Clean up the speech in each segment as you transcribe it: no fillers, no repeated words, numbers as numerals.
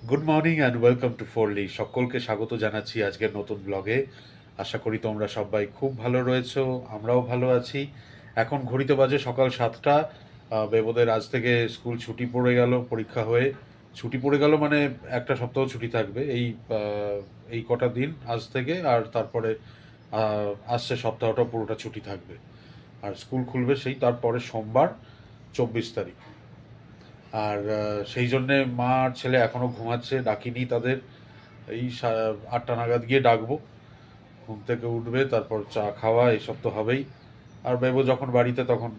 Good morning and welcome to ফোরলি। সকলকে স্বাগত জানাচ্ছি আজকের নতুন ব্লগে। আশা করি তোমরা সবাই খুব ভালো রয়েছো, আমরাও ভালো আছি। এখন ঘড়িতে বাজে সকাল 7টা। বেবোদের আজ থেকে স্কুল ছুটি পড়ে গেল, পরীক্ষা হয়ে ছুটি পড়ে গেল, মানে একটা সপ্তাহ ছুটি থাকবে এই কটা দিন আজ থেকে। আর তারপরে আসছে সপ্তাহটা পুরোটা ছুটি থাকবে। আর স্কুল খুলবে সেই তারপরে সোমবার, 24 তারিখ। আর সেই জন্যে মা আর ছেলে এখনও ঘুমাচ্ছে, ডাকিনি তাদের। এই 8টা নাগাদ গিয়ে ডাকবো, ঘুম থেকে উঠবে, তারপর চা খাওয়া এসব তো হবেই। আর বেবো যখন বাড়িতে, তখন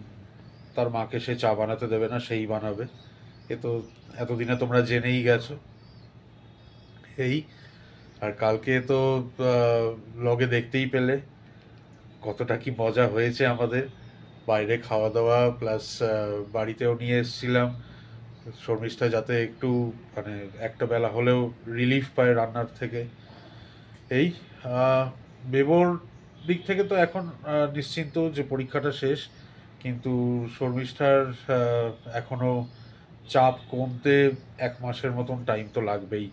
তার মাকে সে চা বানাতে দেবে না, সেই বানাবে। এ তো এতদিনে তোমরা জেনেই গেছো। এই আর কালকে তো লগে দেখতেই পেলে কতটা কি মজা হয়েছে আমাদের। বাইরে খাওয়া দাওয়া প্লাস বাড়িতেও নিয়ে এসেছিলাম শর্মিষ্ঠা, যাতে একটু মানে একটা বেলা হলেও রিলিফ পায় রান্নার থেকে। এই বেবোর দিক থেকে তো এখন নিশ্চিন্ত যে পরীক্ষাটা শেষ, কিন্তু শর্মিষ্ঠার এখনও চাপ কমতে 1 মাসের মতন টাইম তো লাগবেই,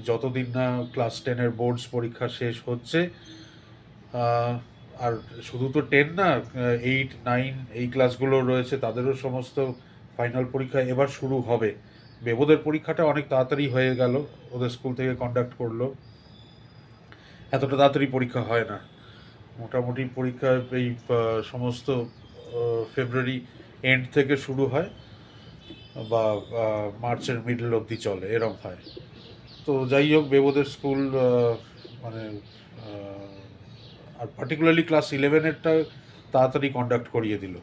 যতদিন না ক্লাস 10-এর বোর্ডস পরীক্ষা শেষ হচ্ছে। আর শুধু তো 10 না, 8, 9 এই ক্লাসগুলো রয়েছে, তাদেরও সমস্ত ফাইনাল পরীক্ষা এবার শুরু হবে। বেবোদের পরীক্ষাটা অনেক তাড়াতাড়ি হয়ে গেল, ওদের স্কুল থেকে কন্ডাক্ট করলো। এতটা তাড়াতাড়ি পরীক্ষা হয় না, মোটামুটি পরীক্ষা এই সমস্ত ফেব্রুয়ারি এন্ড থেকে শুরু হয়, বা মার্চের মিডল অবধি চলে, এরম হয়। তো যাই হোক, বেবোদের স্কুল মানে আর পার্টিকুলারলি ক্লাস 11-এরটা তাড়াতাড়ি কন্ডাক্ট করিয়ে দিল।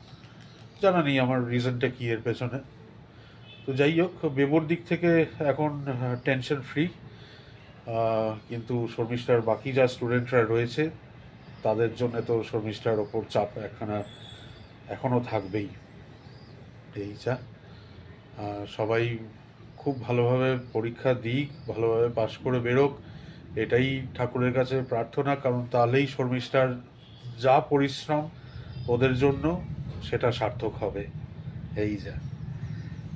জানা নেই আমার রিজনটা কী এর পেছনে। তো যাই হোক, বেবোর দিক থেকে এখন টেনশন ফ্রি। কিন্তু শর্মিষ্ঠার বাকি যা স্টুডেন্টরা রয়েছে, তাদের জন্য তো শর্মিষ্ঠার ওপর চাপ একখানা এখনও থাকবেই। এই যা সবাই খুব ভালোভাবে পরীক্ষা দিক, ভালোভাবে পাশ করে বেরোক, এটাই ঠাকুরের কাছে প্রার্থনা। কারণ তাহলেই শর্মিষ্ঠার যা পরিশ্রম ওদের জন্য, সেটা সার্থক হবে। এই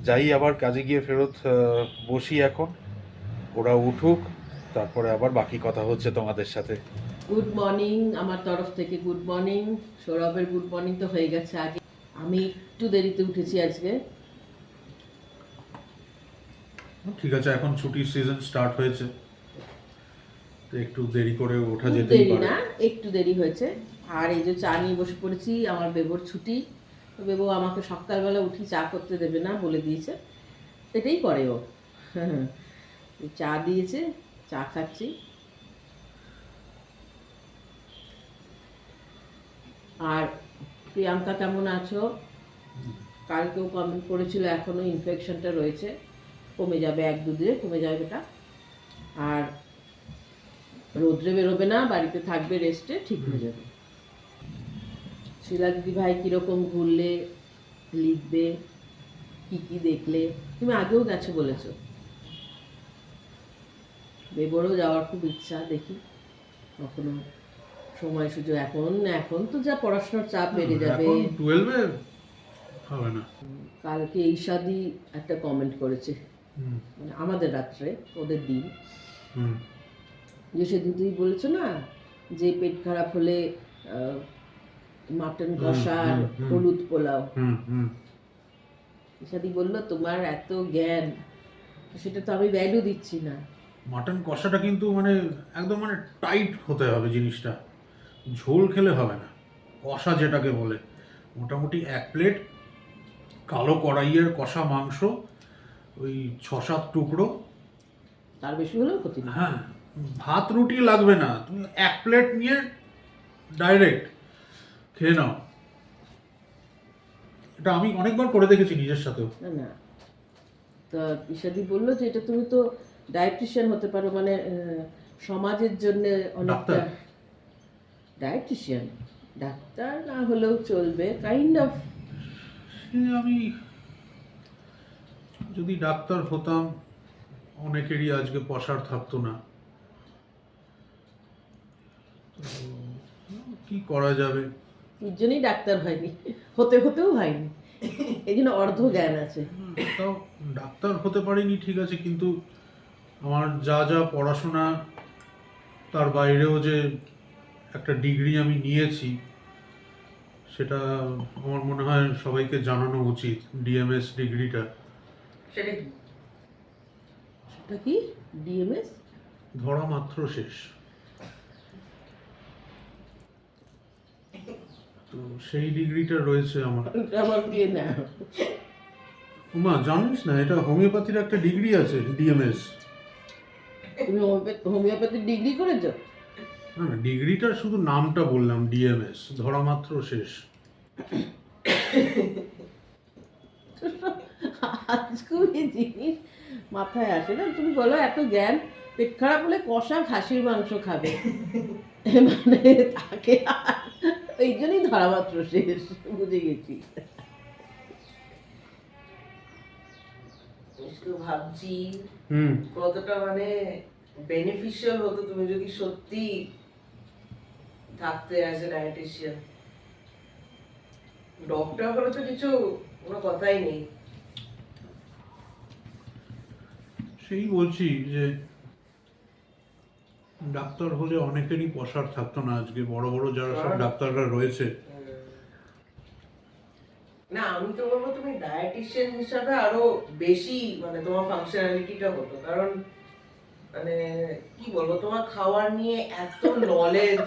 যাই আবার কাজে গিয়ে ফেরত বসি এখন, ওরা উঠুক, তারপরে আবার বাকি কথা হচ্ছে তোমাদের সাথে। গুড মর্নিং আমার তরফ থেকে, গুড মর্নিং। সৌরভের গুড মর্নিং তো হয়ে গেছে আগে, আমি একটু দেরিতে উঠেছি আজকে। ঠিক আছে, এখন ছুটির সিজন স্টার্ট হয়েছে, তো একটু দেরি করে ওঠা খুব যেতেই দেরি পারে। না, একটু দেরি হয়েছে। আর এই যে চা নিয়ে বসে পড়েছি, আমার বেবোর ছুটি। তো বেবো আমাকে সকালবেলা উঠি চা করতে দেবে না বলে দিয়েছে, এটাই করে ও। চা দিয়েছে, চা খাচ্ছি। আর প্রিয়াঙ্কা কেমন আছো? কালকেও কমেন্ট করেছিল, এখনও ইনফেকশনটা রয়েছে, কমে যাবে 1-2 দিনে, কমে যাবে এটা। আর রোদ্রে বেরোবে না, বাড়িতে থাকবে রেস্টে, ঠিক হয়ে যাবে। শিলা দিদি ভাই কীরকম ঘুরলে, লিখবে কি কি দেখলে। তুমি আগেও গেছো বলেছো। বেবরও যাওয়ার খুব ইচ্ছা, দেখি কখনো সময় সুযোগ। এখন এখন তো যা পড়াশোনার চাপ বেড়ে যাবে। এখন 12-এ হবে না। কালকে ঈশাদি একটা কমেন্ট করেছে, মানে আমাদের রাত্রে, ওদের দিন, যে সেদিন তুমি বলেছো না যে পেট খারাপ হলে মাটন কষা আর হলুদ পোলাও। ঈশাদি বললো তোমার এত জ্ঞান, সেটা তো আমি ভ্যালু দিচ্ছি না। মাটন কষাটা কিন্তু মানে একদম মানে টাইট হতে হবে জিনিসটা, ঝোল খেলে হবে না। কষা যেটাকে বলে, মোটামুটি 1 প্লেট কালো কড়াইয়ের কষা মাংস, ওই 6-7 টুকরো, তার বেশি হলেও ক্ষতি না। হ্যাঁ, ভাত রুটি লাগবে না, তুমি 1 প্লেট নিয়ে ডাইরেক্ট খেয়ে নাও। এটা আমি অনেকবার করে দেখেছি নিজের সাথেও। না না, তা ঈশাদি বললো যে এটা তুমি তো ডায়েটিশিয়ান হতে পারো, মানে সমাজের জন্য অনেকটা। ডায়েটিশিয়ান, ডাক্তার না হলেও চলবে, কাইন্ড অফ। আমি যদি ডাক্তার হতাম, অনেকেরই আজকে পসার থাকতো না। কি করা যাবে, এর জন্যই ডাক্তার হয়নি, হতে হতেও হয়নি, এই জন্য অর্ধ জ্ঞান আছে। তাও ডাক্তার হতে পারিনি ঠিক আছে, কিন্তু আমার যা যা পড়াশোনা তার বাইরেও যে একটা ডিগ্রি আমি নিয়েছি সেটা আমার মনে হয় সবাইকে জানানো উচিত, ডিএমএস ডিগ্রিটা। সেটা কি? সেটা কি ডিএমএস? ধরা মাত্র শেষ। তো সেই ডিগ্রিটা রয়েছে আমার। আমার দিয়ে না। মা জানিস না, এটা হোমিওপ্যাথির একটা ডিগ্রি আছে, ডিএমএস। তুমি হোমিওপ্যাথি ডিগ্রি করেছো? না না, ডিগ্রিটার শুধু নামটা বললাম, ডিএমএস, ধরা মাত্র শেষ। আজকেও এই জিনিস মাথায় আসে না। তুমি বলো এত জ্ঞান, পেট খারাপ হলে কষা খাসির মাংস খাবে, মানে তাকে এই জন্যই ধরা মাত্র শেষ। বুঝে গেছি। একটু ভাবছি হুম। কতটা মানে বেনিফিশিয়াল হতো তুমি যদি সত্যি থাকতে অ্যাজ এ ডায়েটিশিয়ান। ডক্টর হলে তো কিছু কোনো কথাই নেই। সেই বলছি যে ডাক্তার হলে অনেকেরই পসার থাকতো না আজকে, বড় বড় যারা সব ডাক্তাররা রয়েছে। না, আমি তো বলবো তুমি ডায়েটিশিয়ান হিসাবে আরো বেশি মানে তোমার ফাংশনালিটিটা হতো, কারণ মানে কি বলবো, তোমার খাবার নিয়ে এত নলেজ।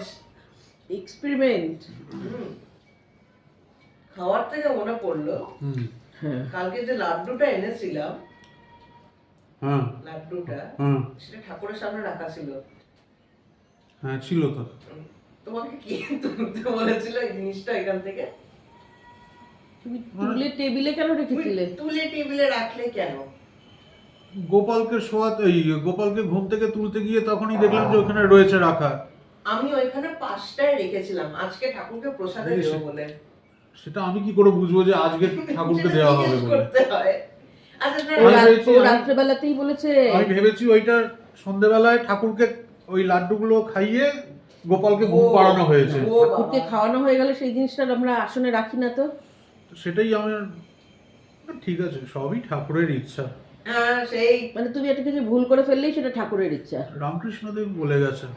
এক্সপেরিমেন্ট। খাবার থেকে মনে পড়লো, হুম। হ্যাঁ। কালকে যে লাড্ডুটা এনেছিলাম, হ্যাঁ লাড্ডুটা হ্যাঁ সেটা ঠাকুরের সামনে রাখা ছিল। হ্যাঁ, ছিল তো। তোমাকে কি তুলতে বলেছিল এই জিনিসটা এখান থেকে? তুমি তুলে টেবিলে কেন তুমি রেখেছিলে? তুলে টেবিলে রাখলে কেন? গোপালকে শোয়াতে, ওই গোপালকে ঘুম থেকে তুলতে গিয়ে তখনই দেখলাম যে ওখানে রয়েছে রাখা। আমি ওইখানে 5টায় রেখেছিলাম আজকে ঠাকুরকে প্রসাদে দেবো বলে। সেটা আমি কি করে বুঝবো যে আজকে ঠাকুরকে সেটা দেওয়া হবে জিজ্ঞেস বলে? করতে হয়। আচ্ছা ও আমি না, ভেবেছি- রাত্রেবেলাতেই বলেছে। আমি ভেবেছি ওইটা সন্ধেবেলায় ঠাকুরকে ওই লাড্ডুগুলো খাইয়ে গোপালকে ঘুম ও, পাড়ানো হয়েছে। ও ঠাকুরকে বাবা। খাওয়ানো হয়ে গেলে সেই জিনিসটা আমরা আসনে রাখি না তো। তো সেটাই আমার, ঠিক আছে, সবই ঠাকুরের ইচ্ছা। হ্যাঁ, সেই মানে তুমি একটা কিছু ভুল করে ফেললেই সেটা ঠাকুরের ইচ্ছা। রামকৃষ্ণদেব বলে গেছেন।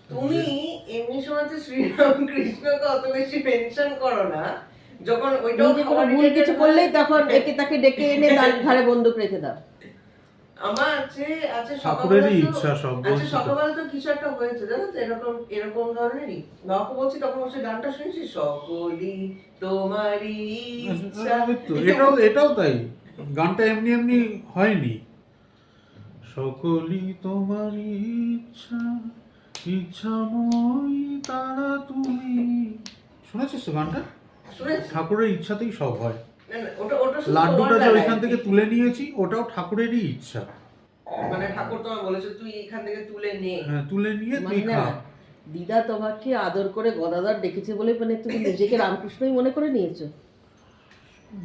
তুমি এমনি সময় তো শ্রীরামকৃষ্ণকে অত বেশি মেনশন করো না, যখন ওইটাও নিজে কোনো খাবার ভুল related কিছু হয়। করলেই তখন একে তাকে ডেকে এনে তার ঘাড়ে বন্দুক রেখে দাও। আমার আছে আছে ঠাকুরেরই সকালবেলা তো- ইচ্ছা সব, আচ্ছা বলছি তো। সকালবেলা তো কিছু একটা হয়েছে জানো তো, এরকম এরকম ধরনেরই বাবাকে বলছি, তখন বলছে গানটা শুনছি, সকলই তোমারই ইচ্ছা। ওই তো, এটাও তাই, গানটা এমনি এমনি হয়নি। সকলই তোমারই ইচ্ছা, ইচ্ছাময়ী তারা তুমি। শুনেছিস তো গানটা? শুনেছি। ঠাকুরের ইচ্ছাতেই সব হয়। না, না, ওটা শুধু লাড্ডুটা তোমার যে বেলায়। ওইখান থেকে তুলে নিয়েছি ওটাও ঠাকুরেরই ইচ্ছা। মানে ঠাকুর তোমার বলেছে তুই এখান থেকে তুলে নে। হ্যাঁ, তুলে নিয়ে তুই মানে না, খা। দিদা তোমাকে আদর করে গদাধর ডেকেছে বলে মানে তুমি নিজেকে রামকৃষ্ণই মনে করে নিয়েছো।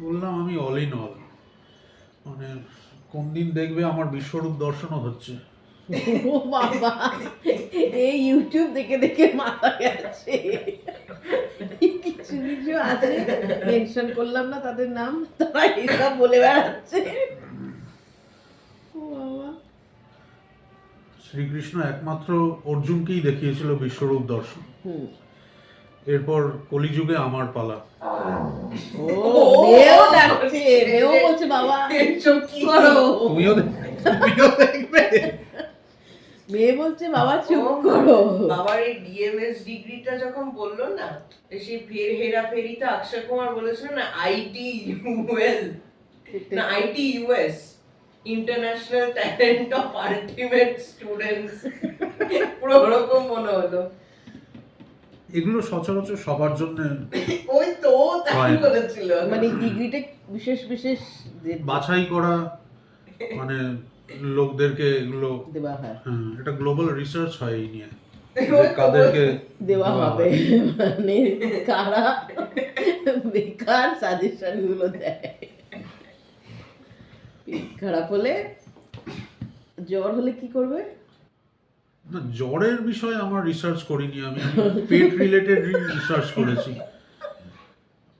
বললাম আমি অল ইন অল, মানে কোন দিন দেখবে আমার বিশ্বরূপ দর্শনও হচ্ছে। ও বাবা, এই ইউটিউব দেখে দেখে মাথা গেছে। কিছু কিছু আছে, মেনশন করলাম না তাদের নাম, তারা এসব বলে বেড়াচ্ছে। ও বাবা, শ্রীকৃষ্ণ একমাত্র অর্জুনকেই দেখিয়েছিল বিশ্বরূপ দর্শন। হুম। এরপর কলিযুগে আমার পালা। ও মেয়েও ডাকছে, মেয়েও বলছে বাবা এসব কি? করো। তুমিও দেখবে। মেয়ে বলছে বাবা চুপ ও, করো। বাবার এই ডিএমএস ডিগ্রিটা যখন বললো না, সেই হেরাফেরিতে অক্ষয় কুমার বলেছিল না আইটি ইউএল, না IT US, international talent of ultimate students. পুরো ওরকম মনে হলো। এগুলো সচরাচর সবার জন্য ওই তো ও তাই হয় না। বলেছিল। মানে ডিগ্রিটা বিশেষ বিশেষ বাছাই করা, মানে লোকদেরকে এগুলো, দেওয়া হয়, হ্যাঁ, এটা গ্লোবাল রিসার্চ হয় এই নিয়ে, ওই যে তো কাদেরকে দেওয়া হবে, মানে কারা বেকার সাজেশন গুলো দেয়। পেট খারাপ হলে, জ্বর হলে কি করবে? না, জ্বরের বিষয়ে আমার রিসার্চ করিনি, আমি পেট রিলেটেড রিসার্চ করেছি।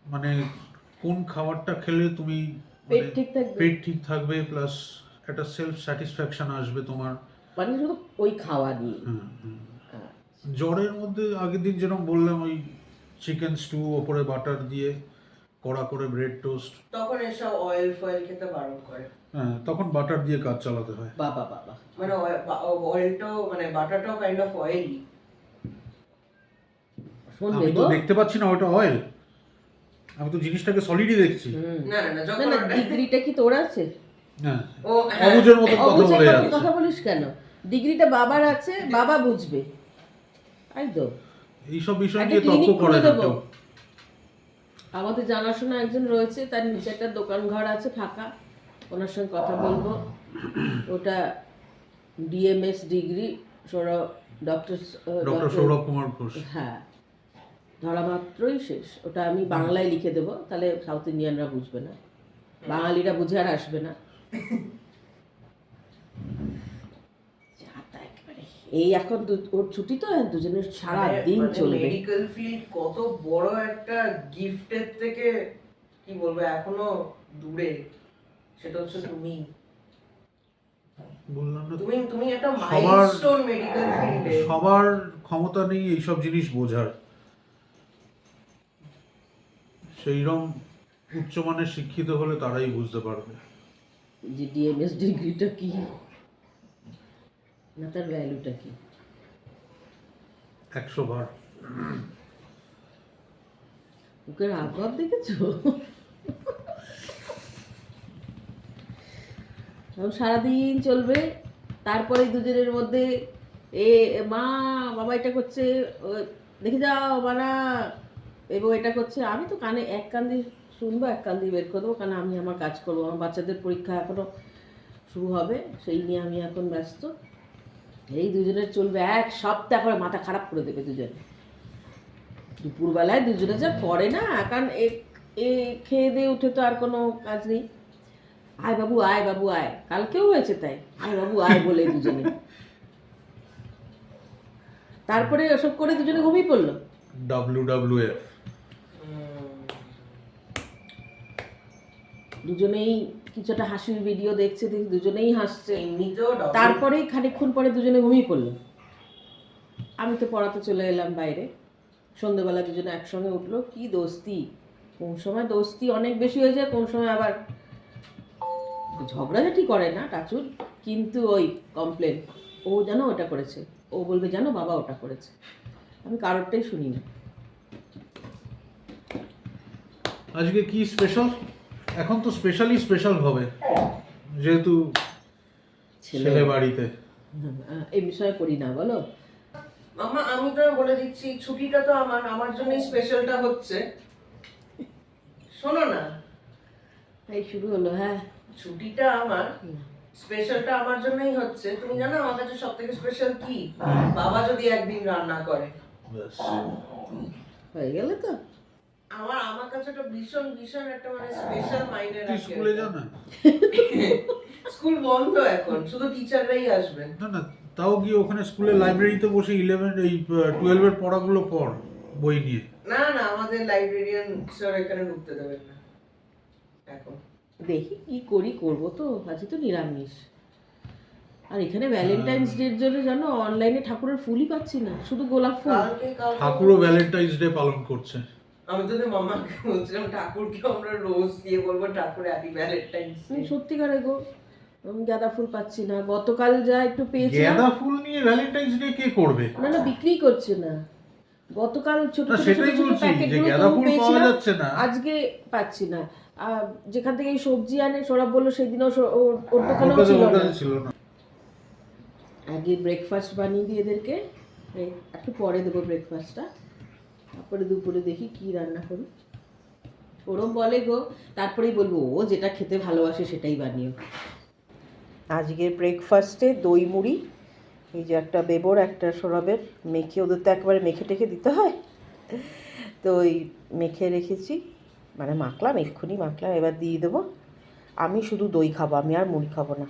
মানে কোন খাবারটা খেলে তুমি পেট ঠিক থাকবে। পেট ঠিক থাকবে, প্লাস একটা সেলফ স্যাটিসফ্যাকশন আসবে তোমার। মানে শুধু ওই খাওয়া নিয়ে। হুম, হুম। জ্বরের মধ্যে আগের দিন যেরকম বললাম, ওই চিকেন স্টু ওপরে বাটার দিয়ে কড়া করে ব্রেড টোস্ট, তখন এসব অয়েল ফয়েল খেতে বারণ করে। হ্যাঁ তখন বাটার দিয়ে কাজ চালাতে হয়। বাবা বাবা, মানে অয়েলটাও মানে বাটারটাও কাইন্ড অফ অয়েলি। শোন আমি তো দেবো। দেখতে পাচ্ছি না ওটা অয়েল, আমি তো জিনিসটাকে সলিডই দেখছি। না না না, না যখন না, ওটা ডিগ্রিটা কি তোর আছে? হ্যাঁ, ও হ্যাঁ, অবুজের মতো কথা অবশ্যই বলে কথা যাচ্ছে। কথা বলিস কেন? ডিগ্রিটা বাবার আছে, বাবা বুঝবে। তাই তো, এইসব বিষয় একটা নিয়ে তর্ক ক্লিনিক করে খুলে না দেবো। কেউ। আমাদের জানাশোনা একজন রয়েছে, তার নিচে একটা দোকান ঘর আছে ফাঁকা, ওনার সঙ্গে কথা বলবো। ওটা DMS degree, doctor doctor Sourav Kumar Ghosh. হ্যাঁ, ধরা মাত্রই শেষ। ওটা আমি বাংলায় লিখে দেবো, তাহলে সাউথ ইন্ডিয়ানরা বুঝবে না, বাঙালিরা বুঝে আর আসবে না। এই এখন ওর ছুটি তো, দুজনের সারা দিন চলবে। মেডিকেল ফিল্ড কত বড় একটা গিফটের থেকে কি বলবো এখনো দূরে, সেটা হচ্ছে তুমি। বললাম না, তুমি তুমি একটা সবার মাইলস্টোন মেডিকেল ফিল্ডে। সবার ক্ষমতা নেই এইসব জিনিস বোঝার। সেইরকম উচ্চমানের শিক্ষিত হলে তারাই বুঝতে পারবে যে ডিএমএস ডিগ্রিটা কি, না তার ভ্যালুটা কি। 100 বার। ওকে হাবভাব দেখেছো? এখন সারাদিন চলবে, তারপরে দুজনের মধ্যে এ মা বাবা এটা করছে, দেখে যাও বানা, এবং এটা করছে। আমি তো কানে এক কান দিয়ে শুনবো, এক কান দিয়ে বের করে দেবো, কারণ আমি আমার কাজ করবো। আমার বাচ্চাদের পরীক্ষা এখনো শুরু হবে, সেই নিয়ে আমি এখন ব্যস্ত। এই দুজনের চলবে এক সপ্তাহ করে, মাথা খারাপ করে দেবে দুজনে। দুপুরবেলায় দুজনে যা করে না, কারণ এ খেয়ে দিয়ে উঠে তো আর কোনো কাজ নেই। আয় বাবু আয়, বাবু আয়, কালকেও হয়েছে তাই, আয় বাবু আয় বলে দুজনে। তারপরে ওসব করে দুজনে ঘুমিয়ে পড়লো। WWF। দুজনেই কিছু একটা হাসির ভিডিও দেখছে, দেখি দুজনেই হাসছে। এমনিতেও তারপরেই খানিকক্ষণ পরে দুজনে ঘুমিয়ে পড়লো। আমি তো পড়াতে চলে এলাম বাইরে। সন্ধ্যেবেলা দুজনে একসঙ্গে উঠলো, কি দোস্তি! কোন সময় দোস্তি অনেক বেশি হয়ে যায়, কোন সময় আবার ঝগড়াঝাটি করে না টাচুর, কিন্তু ওই কমপ্লেন, ও জানো ওটা করেছে, ও বলবে জানো বাবা ওটা করেছে। আমি কারোরটাই শুনি না। আজকে কি স্পেশাল? এখন তো স্পেশাল হবে, যেহেতু ছেলে বাড়িতে। এই বিষয়ে করি না, বলো। মামা আমি তো বলে দিচ্ছি, ছুটিটা তো আমার জন্যই স্পেশালটা হচ্ছে। শোনো না, এই শুরু হলো। হ্যাঁ, ছুটিটা আমার স্পেশালটা আমার জন্যই হচ্ছে। তুমি জানো আমার কাছে সব থেকে স্পেশাল কি? বাবা যদি একদিন রান্না করে, ব্যাস। হয়ে গেলে তো। আমার কাছে একটা ভীষণ ভীষণ একটা মানে স্পেশাল মাইনে তুই রাখে। স্কুলে যা না। স্কুল বন্ধ এখন, শুধু টিচাররাই আসবেন। না না, তাও গিয়ে ওখানে স্কুলের লাইব্রেরিতে বসে 12 এর পড়াগুলো পড় বই নিয়ে। না না, আমাদের লাইব্রেরিয়ান স্যার এখানে ঢুকতে দেবেন না এখন। দেখি কি করি, করবো তো। আজকে তো নিরামিষ। আর এখানে ভ্যালেন্টাইন্স ডের জন্য জানো অনলাইনে ঠাকুরের ফুলই পাচ্ছি না, শুধু গোলাপ ফুল। কালকে ঠাকুরও ভ্যালেন্টাইন্স ডে পালন করছে। আমি তোদের মামাকে বলছিলাম ঠাকুরকে আমরা রোজ দিয়ে বলবো ঠাকুর হ্যাপি ভ্যালেন্টাইন্স ডে। সত্যিকারে গো, আমি গাঁদা ফুল পাচ্ছি না। গতকাল যা একটু পেয়েছিলাম। গাঁদা ফুল নিয়ে ভ্যালেন্টাইন্স ডে কে করবে? না না, বিক্রি করছে না। গতকাল ছোট না, ছোট সেটাই ছোট বলছি, প্যাকেট যে গাঁদা ফুল পাওয়া যাচ্ছে না। আজকে পাচ্ছি না। যেখান থেকে এই সবজি আনে, সৌরভ বললো সেদিনও ওর ওর দোকানেও কাছে ছিল ছিল না। না। আগে ব্রেকফাস্ট বানিয়ে দিই এদেরকে, একটু পরে দেবো ব্রেকফাস্টটা, তারপরে দুপুরে দেখি কি রান্না করি। ওরম বলে গো, তারপরেই বলবো ও যেটা খেতে ভালোবাসে সেটাই বানিও। আজকের ব্রেকফাস্টে দই মুড়ি, এই যে একটা বেবর একটা সৌরভের, মেখে, ওদের তো একেবারে মেখে টেখে দিতে হয়, তো ওই মেখে রেখেছি, মানে মাখলাম, এক্ষুনি মাখলাম, এবার দিয়ে দেবো। আমি শুধু দই খাবো, আমি আর মুড়ি খাবো না,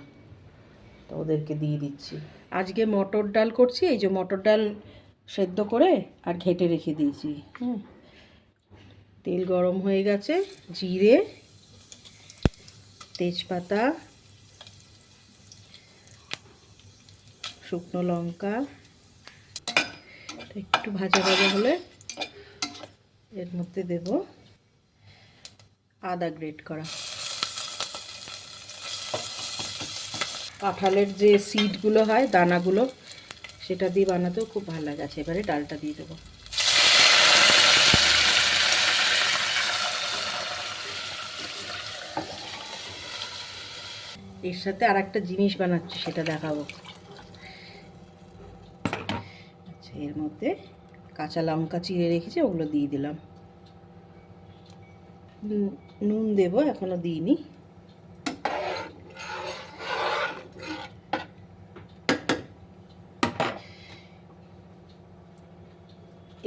তো ওদেরকে দিয়ে দিচ্ছি। আজকে মটর ডাল করছি, এই যে মটর ডাল সেদ্ধ করে আর ঘেটে রেখে দিয়েছি। তেল গরম হয়ে গেছে, জিরে, তেজপাতা, শুকনো লঙ্কা, একটু ভাজা ভাজা হলে এর মধ্যে দেব আদা গ্রেট করা। কাঁঠালের যে সিডগুলো হয়, দানাগুলো, সেটা দিয়ে বানাতেও খুব ভালো লাগে। আছে, এবারে ডালটা দিয়ে দেবো। এর সাথে আর একটা জিনিস বানাচ্ছি, সেটা দেখাবো। আচ্ছা, এর মধ্যে কাঁচা লঙ্কা চিড়ে রেখেছি, ওগুলো দিয়ে দিলাম। নুন দেবো, এখনো দিইনি।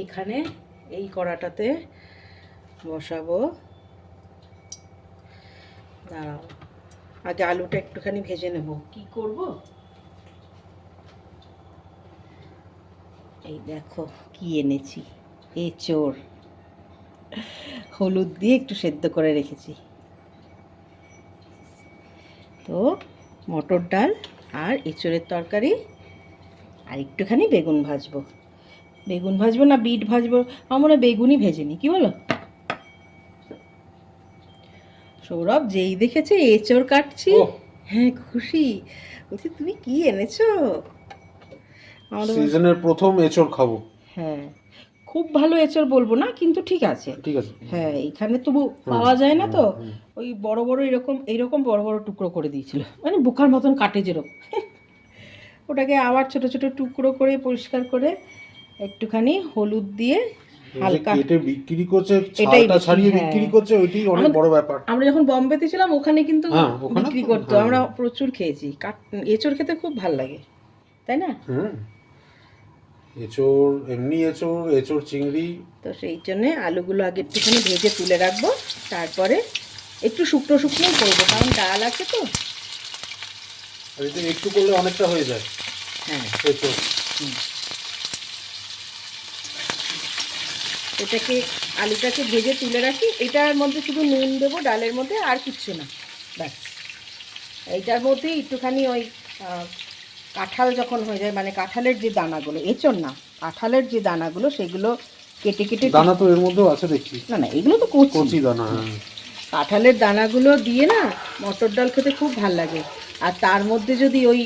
এখানে এই কড়াটাতে বসাবো, দাঁড়াও, আগে আলুটা একটুখানি ভেজে নেব। কি করব, এই দেখো কি এনেছি, এঁচোড়। হলুদ দিয়ে একটু সেদ্ধ করে রেখেছি। তো মটর ডাল আর এঁচোড়ের তরকারি, আর একটুখানি বেগুন ভাজবো। বেগুন ভাজবো না বিট ভাজবো, আমরা বেগুনই ভেজে নিই, কি বলো? সৌরভ যেই দেখেছে এঁচোড় কাটছি, হ্যাঁ খুশি, বলছি তুমি কি এনেছো? সিজনের প্রথম এঁচোড় খাবো। হ্যাঁ, খুব ভালো এঁচোড় বলবো না, কিন্তু ঠিক আছে। ঠিক আছে। হ্যাঁ, এখানে তবু পাওয়া যায় না তো, ওই বড় বড় এইরকম বড় বড় টুকরো করে দিয়েছিল, মানে বোকার মতন কাটে যেরকম। ওটাকে আবার ছোট ছোট টুকরো করে পরিষ্কার করে একটুখানি হলুদ দিয়ে হালকা কেটে বিক্রি করছে, এটাই ছালটা ছাড়িয়ে হ্যাঁ। বিক্রি করছে, ওইটাই অনেক বড় ব্যাপার। আমরা যখন বোম্বেতে ছিলাম ওখানে কিন্তু ওখানে বিক্রি তো, করতো, আমরা প্রচুর খেয়েছি। এঁচোড় খেতে খুব ভাল লাগে, তাই না? এঁচোড়, এমনি এঁচোড়, এঁচোড় চিংড়ি। তো সেই জন্যে আলুগুলো আগে একটুখানি ভেজে তুলে রাখবো, তারপরে একটু শুকনো শুকনোই করবো, কারণ ডাল আছে তো। আর এটা একটু করলে অনেকটা হয়ে যায়। হ্যাঁ, এঁচোড়। এটাকে, আলুটাকে ভেজে তুলে রাখি। এটার মধ্যে শুধু নুন দেবো, ডালের মধ্যে আর কিচ্ছু না, ব্যাস। এইটার মধ্যে একটুখানি ওই কাঁঠাল যখন হয়ে যায়, মানে কাঁঠালের যে দানাগুলো, এঁচোড় না, কাঁঠালের যে দানাগুলো, সেগুলো কেটে কেটে, দানা তো এর মধ্যেও আছে দেখছি। না না, এগুলো তো কচি দানা। কাঁঠালের দানাগুলো দিয়ে না মটর ডাল খেতে খুব ভাল লাগে। আর তার মধ্যে যদি ওই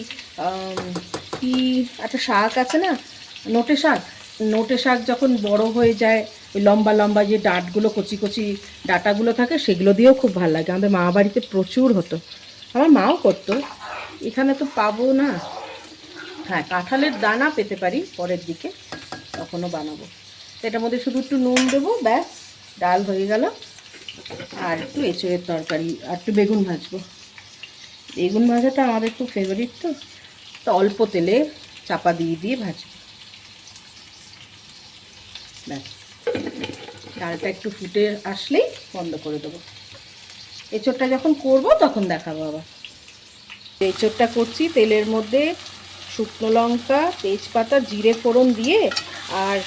কি একটা শাক আছে না, নোটে শাক, নোটে শাক যখন বড় হয়ে যায়, ওই লম্বা লম্বা যে ডাঁটগুলো, কচি কচি ডাঁটাগুলো থাকে, সেগুলো দিয়েও খুব ভালো লাগে। আমাদের মা বাড়িতে প্রচুর হতো, আমার মাও করতো, এখানে তো পাবো না। হ্যাঁ, কাঁঠালের দানা পেতে পারি পরের দিকে, তখনও বানাবো। এটার মধ্যে শুধু একটু নুন দেবো, ব্যাস, ডাল হয়ে গেল। আর একটু এঁচোড়ের তরকারি, আর একটু বেগুন ভাজবো। বেগুন ভাজাটা আমাদের খুব ফেভারিট, তো অল্প তেলে চাপা দিয়ে দিয়ে ভাজবো, ব্যাস। ডালটা একটু ফুটে আসলেই বন্ধ করে দেবো। এঁচোড়টা যখন করব তখন দেখাবো আবার। এঁচোড়টা করছি, তেলের মধ্যে শুকনো লঙ্কা, তেজপাতা, জিরে ফোড়ন দিয়ে, আর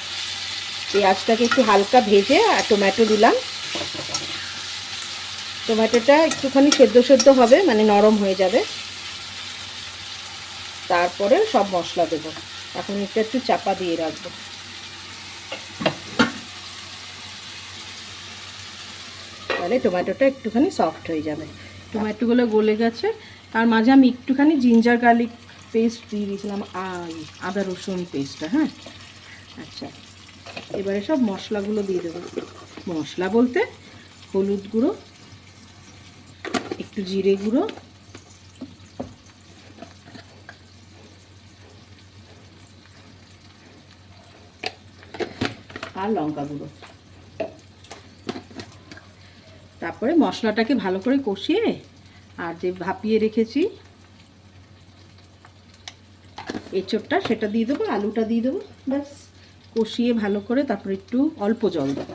পেঁয়াজটাকে একটু হালকা ভেজে আর টমেটো দিলাম। টমেটোটা একটুখানি সেদ্ধ সেদ্ধ হবে, মানে নরম হয়ে যাবে, তারপরে সব মশলা দেবো। এখন এটা একটু চাপা দিয়ে রাখবো, তাহলে টমেটোটা একটুখানি সফট হয়ে যাবে। টমেটোগুলো গলে গেছে, তার মাঝে আমি একটুখানি জিঞ্জার গার্লিক পেস্ট দিয়ে দিয়েছিলাম, আদা রসুন পেস্টটা। হ্যাঁ, আচ্ছা, এবারে সব মশলাগুলো দিয়ে দেবো। মশলা বলতে হলুদ গুঁড়ো, একটু জিরে গুঁড়ো, আর লঙ্কা গুঁড়ো। তারপরে মশলাটাকে ভালো করে কষিয়ে, আর যে ভাপিয়ে রেখেছি এঁচোড়টা, সেটা দিয়ে দেবো, আলুটা দিয়ে দেবো, ব্যাস। কষিয়ে ভালো করে তারপরে একটু অল্প জল দেবো।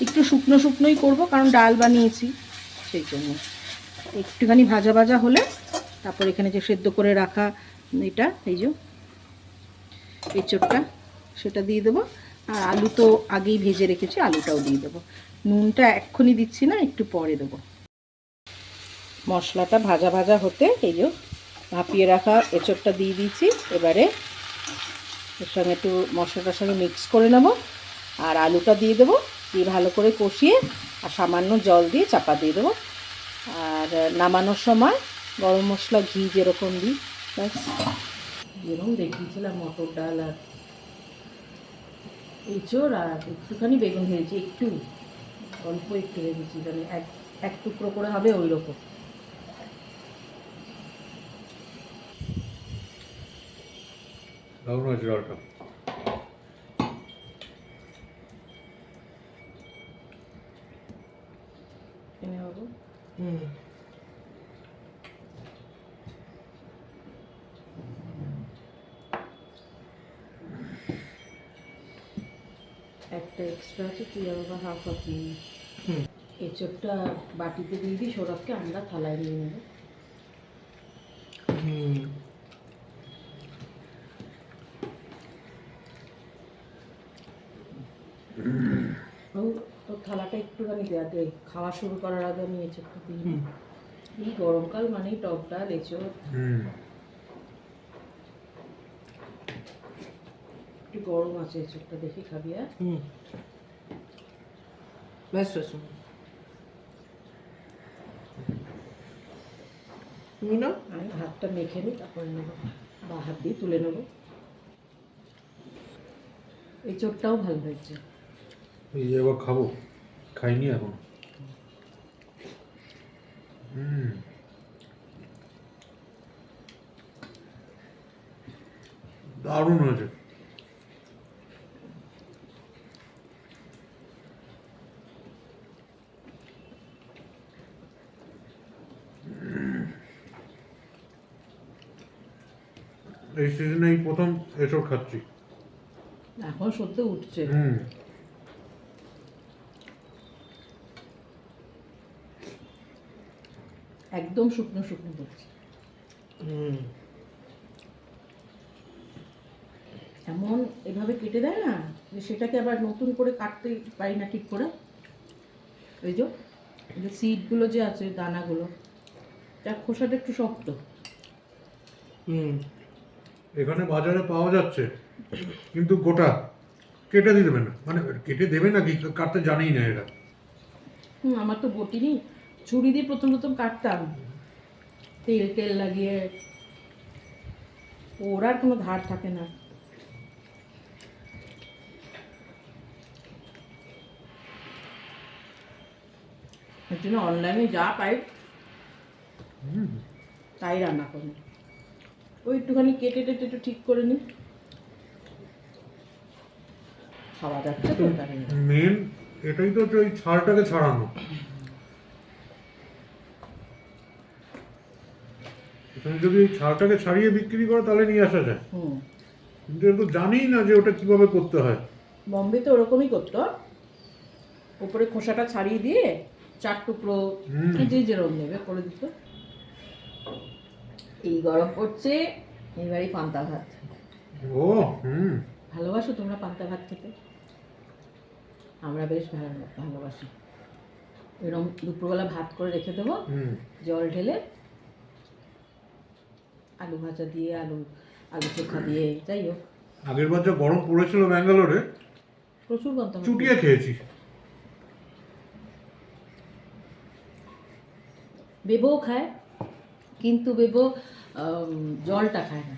একটু শুকনো শুকনোই করব, কারণ ডাল বানিয়েছি, সেই জন্য। একটুখানি ভাজা ভাজা হলে তারপর এখানে যে সেদ্ধ করে রাখা এটা, এই যে এঁচোড়টা, সেটা দিয়ে দেবো। আর আলু তো আগেই ভেজে রেখেছি, আলুটাও দিয়ে দেবো। নুনটা এক্ষুনি দিচ্ছি না, একটু পরে দেবো। মশলাটা ভাজা ভাজা হতে এই যে ভাপিয়ে রাখা এঁচোড়টা দিয়ে দিয়েছি। এবারে এর সঙ্গে একটু মশলাটার সঙ্গে মিক্স করে নেব, আর আলুটা দিয়ে দেবো, দিয়ে ভালো করে কষিয়ে আর সামান্য জল দিয়ে চাপা দিয়ে দেবো। আর নামানোর সময় গরম মশলা ঘি যেরকম দিই ব্যাস, যেরকম দেখিয়েছিলাম মটর ডাল আর এঁচোড় আর একটুখানি বেগুন ভেজেছি, একটু অল্প একটু ভেজেছি, মানে এক টুকরো করে হবে ওই রকম। দারুণ হয়েছে ডালটা। এনে হবে হুম একটা এক্সট্রা আছে, তুই আবার হাফ হাফ নিয়ে হুম এঁচোড়টা বাটিতে দিয়ে দিই, সৌরভকে আমরা থালায় নিয়ে নেবো। হুম ওর থালাটা একটুখানি দেওয়া দে, খাওয়া শুরু করার আগে আমি এঁচোড়টা দিই। হুম এই গরমকাল মানেই টক ডাল এঁচোড়, একটু গরম আছে এঁচোড়টা, দেখি খাবি? আর হুম ব্যাস ব্যাস তুমি না আমি ভাতটা মেখে নিই, তারপরে নেবো, বা হাত দিয়ে তুলে নেবো। এঁচোড়টাও ভালো হয়েছে। এই যে এবার খাবো, খাইনি এখন। দারুণ হয়েছে। এই সিজনে এই প্রথম এসব খাচ্ছি। এখন সত্যি উঠছে। একদম শুকনো শুকনো করছে, হুম এমন এভাবে কেটে দেয় না যে সেটাকে আবার নতুন করে কাটতে পারি না ঠিক করে। এই যে সিডগুলো যে আছে, দানাগুলো, তার খোসাটা একটু শক্ত। হুম এখানে বাজারে পাওয়া যাচ্ছে, কিন্তু গোটা কেটে দিয়ে দেবে না, মানে কেটে দেবে না কি, কাটতে জানেই না এরা। আমার তো বটি নেই, ছুরি দিয়ে প্রথম প্রথম কাটতাম, তেল তেল লাগিয়ে, ওর আর কোনো ধার থাকে না। এর জন্য অনলাইনে যা পাই তাই রান্না করি, ওই একটুখানি কেটে টেটে একটু ঠিক করে নিই, খাওয়া যাচ্ছে তো তাই। মেন এটাই তো, ওই ছালটাকে ছাড়ানো। এখানে যদি এই ছালটাকে ছাড়িয়ে বিক্রি করে তাহলে নিয়ে আসা যায়, কিন্তু এরা তো জানেই না যে ওটা কিভাবে করতে হয়। বম্বেতে ওরকমই করতো, উপরে খোসাটা ছাড়িয়ে দিয়ে 4 টুকরো যে যেরকম নেবে করে দিত। এই গরম পড়ছে, এবারই পান্তা ভাত। ও ভালোবাসো তোমরা পান্তা ভাত খেতে? আমরা বেশ ভালোবাসি। এরকম দুপুরবেলা ভাত করে রেখে দেবো, জল ঢেলে আলু ভাজা দিয়ে, আলু চোখা দিয়ে, যাই হোক। আগের বার যা গরম পড়েছিল ব্যাঙ্গালোরে, প্রচুর পান্তা ভাত চুটিয়ে খেয়েছি। বেবও খায়, কিন্তু বেবো জলটা খায় না,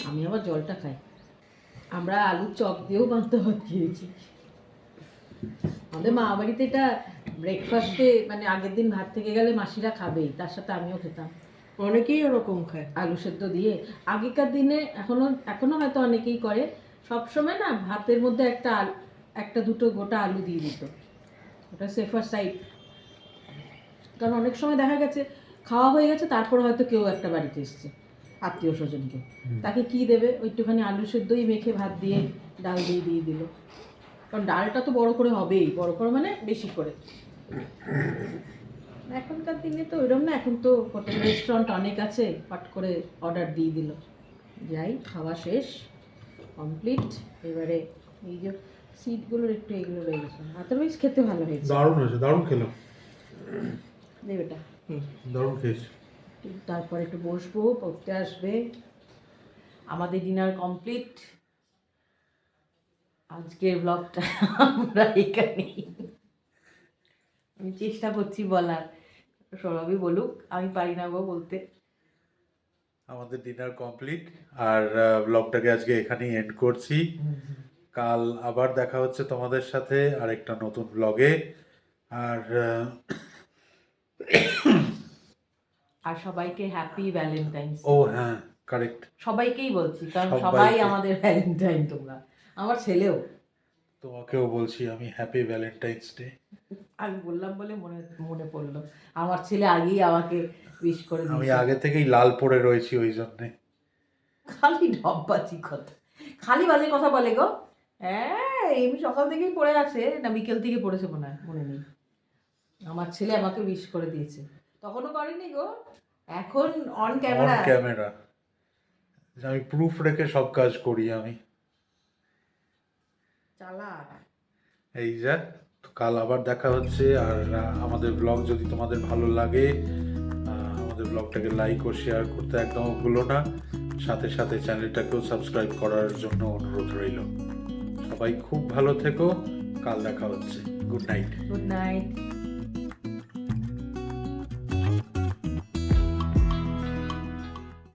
আমি আবার জলটা খাই। আমরা আলুর চপ দিয়েও পান্তা ভাত খেয়েছি। আমাদের মা বাড়িতে এটা ব্রেকফাস্টে, মানে আগের দিন ভাত থেকে গেলে মাসিরা খাবেই, তার সাথে আমিও খেতাম। অনেকেই ওরকম খায় আলু সেদ্ধ দিয়ে আগেকার দিনে, এখনো হয়তো অনেকেই করে, সবসময় না ভাতের মধ্যে একটা দুটো গোটা আলু দিয়ে দিত, ওটা সেফার সাইড। কারণ অনেক সময় দেখা গেছে খাওয়া হয়ে গেছে, তারপর হয়তো কেউ একটা বাড়িতে এসছে আত্মীয় স্বজনকে, তাকে কি দেবে, ওইটুখানি আলু সেদ্ধই মেখে ভাত দিয়ে ডাল দিয়ে দিল। কারণ ডালটা তো বড় করে হবেই, বড় করে মানে বেশি করে। এখনকার দিনে তো ওইরকম না, এখন তো হোটেল রেস্টুরেন্ট অনেক আছে, পাট করে অর্ডার দিয়ে দিল, যাই খাওয়া শেষ কমপ্লিট। এবারে এই যে সিটগুলোর একটু এগুলো রয়ে গেছে, আদারওয়াইজ খেতে ভালো হয়েছে। দারুণ হয়েছে, দারুণ খেলাম। দেবে এটা দারুণ খেয়েছি। তারপর একটু বসবো, পড়তে আসবে। আমাদের ডিনার কমপ্লিট। আজকের ব্লগটা আমরা এখানেই, আমি চেষ্টা করছি বলার, সৌরভই বলুক, আমি পারি না গো বলতে। আমাদের ডিনার কমপ্লিট, আর ব্লগটাকে আজকে এখানেই এন্ড করছি। কাল আবার দেখা হচ্ছে তোমাদের সাথে আরেকটা নতুন ব্লগে। আর আর সবাইকে হ্যাপি ভ্যালেন্টাইন্স। ও হ্যাঁ, কারেক্ট, সবাইকেই বলছি, কারণ সবাই সবাইকে। আমাদের ভ্যালেন্টাইন। তোমরা, আমার ছেলেও। তোমাকেও বলছি আমি হ্যাপি ভ্যালেন্টাইন্স ডে। আমি বললাম বলে মনে মনে পড়লো, আমার ছেলে আগেই আমাকে উইশ করে আমি দিয়েছে। আগে থেকেই লাল পরে রয়েছি ওই জন্যে। খালি ঢপবাজি কথা, খালি বাজে কথা বলে গো। হ্যাঁ, এমনি সকাল থেকেই পড়ে আছে, না বিকেল থেকে পড়েছে মনে হয়, মনে নেই। আমার ছেলে আমাকে উইশ করে দিয়েছে, তখনও করেনি গো, এখন অন অন ক্যামেরা। ক্যামেরা আমি প্রুফ রেখে সব কাজ করি আমি। চালাক। এই যা, তো কাল আবার দেখা হচ্ছে। আর আমাদের ব্লগ যদি তোমাদের ভালো লাগে, আমাদের ব্লগটাকে লাইক ও শেয়ার করতে একদম ভুলো না। সাথে সাথে চ্যানেলটাকেও সাবস্ক্রাইব করার জন্য অনুরোধ রইল। সবাই খুব ভালো থেকো, কাল দেখা হচ্ছে। Good night. Good night.